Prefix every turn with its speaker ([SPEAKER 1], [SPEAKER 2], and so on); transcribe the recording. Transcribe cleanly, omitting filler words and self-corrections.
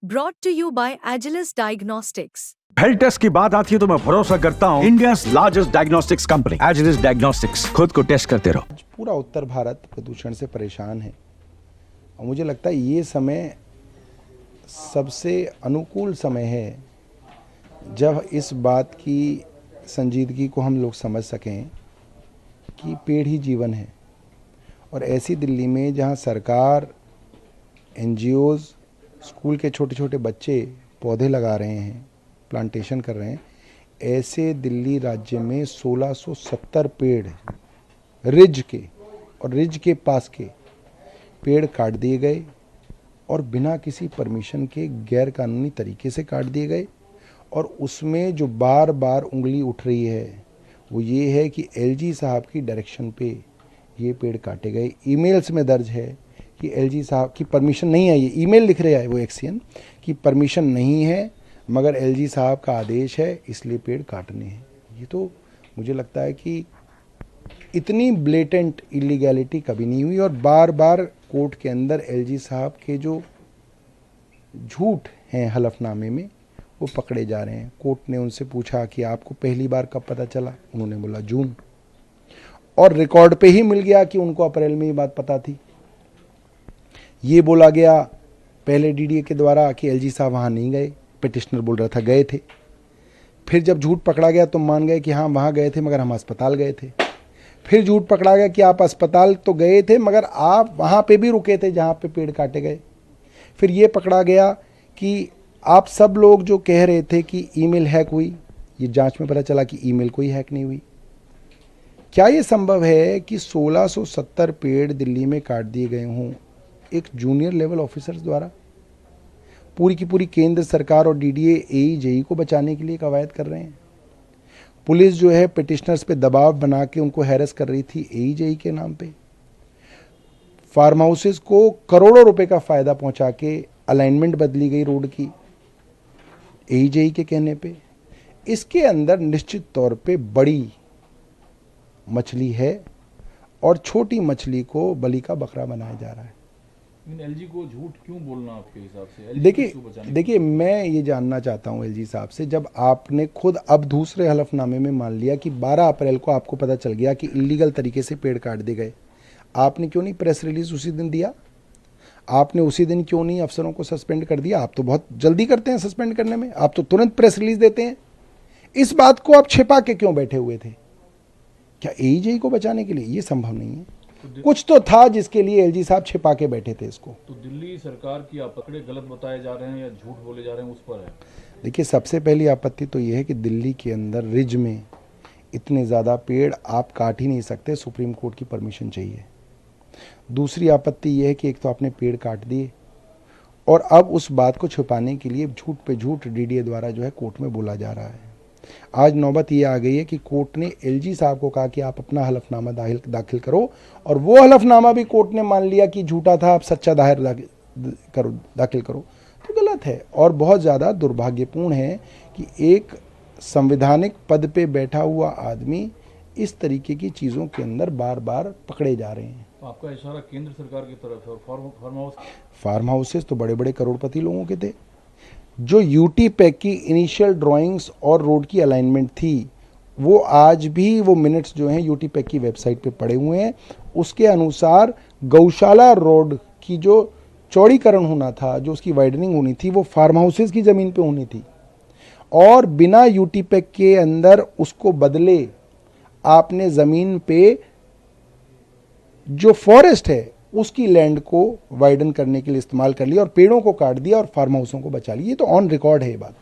[SPEAKER 1] Brought to you by Agilus Diagnostics.
[SPEAKER 2] Health test की बात आती है तो मैं भरोसा करता हूँ India's largest diagnostics company Agilus diagnostics. खुद को टेस्ट करते रहो।
[SPEAKER 3] आज पूरा उत्तर भारत प्रदूषण से परेशान है और मुझे लगता है ये समय सबसे अनुकूल समय है जब इस बात की संजीदगी को हम लोग समझ सकें कि पेड़ ही जीवन है। और ऐसी दिल्ली में जहाँ सरकार, NGOs, स्कूल के छोटे छोटे बच्चे पौधे लगा रहे हैं, प्लांटेशन कर रहे हैं, ऐसे दिल्ली राज्य में 1670 पेड़ रिज के और रिज के पास के पेड़ काट दिए गए और बिना किसी परमिशन के गैर कानूनी तरीके से काट दिए गए। और उसमें जो बार बार उंगली उठ रही है वो ये है कि LG साहब की डायरेक्शन पे ये पेड़ काटे गए। ईमेल्स में दर्ज है कि LG साहब की परमिशन नहीं है, ये ईमेल लिख रहे हैं वो एक्सियन की परमिशन नहीं है, मगर LG साहब का आदेश है इसलिए पेड़ काटने हैं। ये तो मुझे लगता है कि इतनी ब्लेटेंट इलीगैलिटी कभी नहीं हुई। और बार बार कोर्ट के अंदर LG साहब के जो झूठ हैं हलफनामे में वो पकड़े जा रहे हैं। कोर्ट ने उनसे पूछा कि आपको पहली बार कब पता चला, उन्होंने बोला जून, और रिकॉर्ड पे ही मिल गया कि उनको अप्रैल में ये बात पता थी। ये बोला गया पहले DDA के द्वारा कि LG साहब वहाँ नहीं गए, पिटिशनर बोल रहा था गए थे। फिर जब झूठ पकड़ा गया तो मान गए कि हाँ वहाँ गए थे मगर हम अस्पताल गए थे। फिर झूठ पकड़ा गया कि आप अस्पताल तो गए थे मगर आप वहाँ पे भी रुके थे जहाँ पे पेड़ काटे गए। फिर ये पकड़ा गया कि आप सब लोग जो कह रहे थे कि ईमेल हैक हुई, ये जांच में पता चला कि ईमेल कोई हैक नहीं हुई। क्या ये संभव है कि 1670 पेड़ दिल्ली में काट दिए गए हों एक जूनियर लेवल ऑफिसर्स द्वारा? पूरी की पूरी केंद्र सरकार और DDA AE JE को बचाने के लिए कवायद कर रहे हैं। पुलिस जो है पिटिशनर्स पे दबाव बना के उनको हैरेस कर रही थी AE JE के नाम पे। फार्म हाउसेस को करोड़ों रुपए का फायदा पहुंचा के अलाइनमेंट बदली गई रोड की AE JE के कहने पे। इसके अंदर निश्चित तौर पे बड़ी मछली है और छोटी मछली को बलि का बकरा बनाया जा रहा है।
[SPEAKER 4] LG को झूठ क्यों बोलना आपके हिसाब से?
[SPEAKER 3] देखिए मैं ये जानना चाहता हूँ LG साहब से, जब आपने खुद अब दूसरे हलफनामे में मान लिया कि 12 अप्रैल को आपको पता चल गया कि इलीगल तरीके से पेड़ काट दिए गए, आपने क्यों नहीं प्रेस रिलीज उसी दिन दिया? आपने उसी दिन क्यों नहीं अफसरों को सस्पेंड कर दिया? आप तो बहुत जल्दी करते हैं सस्पेंड करने में, आप तो तुरंत प्रेस रिलीज देते हैं। इस बात को आप छिपा के क्यों बैठे हुए थे? क्या AE JE को बचाने के लिए? ये संभव नहीं है। कुछ तो था जिसके लिए LG साहब छिपा के बैठे थे इसको।
[SPEAKER 4] तो दिल्ली सरकार की आपत्ति गलत बताए जा रहे हैं या झूठ बोले जा रहे हैं उस पर है?
[SPEAKER 3] देखिए सबसे पहली आपत्ति तो ये है कि दिल्ली के अंदर रिज में इतने ज़्यादा पेड़ आप काट ही नहीं सकते, सुप्रीम कोर्ट की परमिशन चाहिए। दूसरी आपत्ति ये है कि एक तो आपने पेड़ काट दिए और अब उस बात को छुपाने के लिए झूठ पे झूठ DDA द्वारा जो है कोर्ट में बोला जा रहा है। आज नौबत ये आ गई है कि कोर्ट ने LG साहब को कहा कि आप अपना हलफनामा दाखिल करो और वो हलफनामा भी कोर्ट ने मान लिया कि झूठा था, आप सच्चा दाखिल करो। तो गलत है और बहुत ज़्यादा दुर्भाग्यपूर्ण है कि एक संवैधानिक पद पे बैठा हुआ आदमी इस तरीके की चीज़ों के अंदर बार बार पकड़े जा रहे हैं।
[SPEAKER 4] तो आपका इशारा केंद्र सरकार की तरफ है।
[SPEAKER 3] फार्म हाउसेस तो बड़े बड़े करोड़पति लोगों के थे। जो UT पैक की इनिशियल ड्राइंग्स और रोड की अलाइनमेंट थी वो आज भी वो मिनट्स जो हैं UT पैक की वेबसाइट पे पड़े हुए हैं। उसके अनुसार गौशाला रोड की जो चौड़ीकरण होना था, जो उसकी वाइडनिंग होनी थी, वो फार्म हाउसेस की ज़मीन पे होनी थी और बिना UT पैक के अंदर उसको बदले आपने ज़मीन पे जो फॉरेस्ट है उसकी लैंड को वाइडन करने के लिए इस्तेमाल कर लिया और पेड़ों को काट दिया और फार्म हाउसों को बचा लिया। ये तो ऑन रिकॉर्ड है ये बात।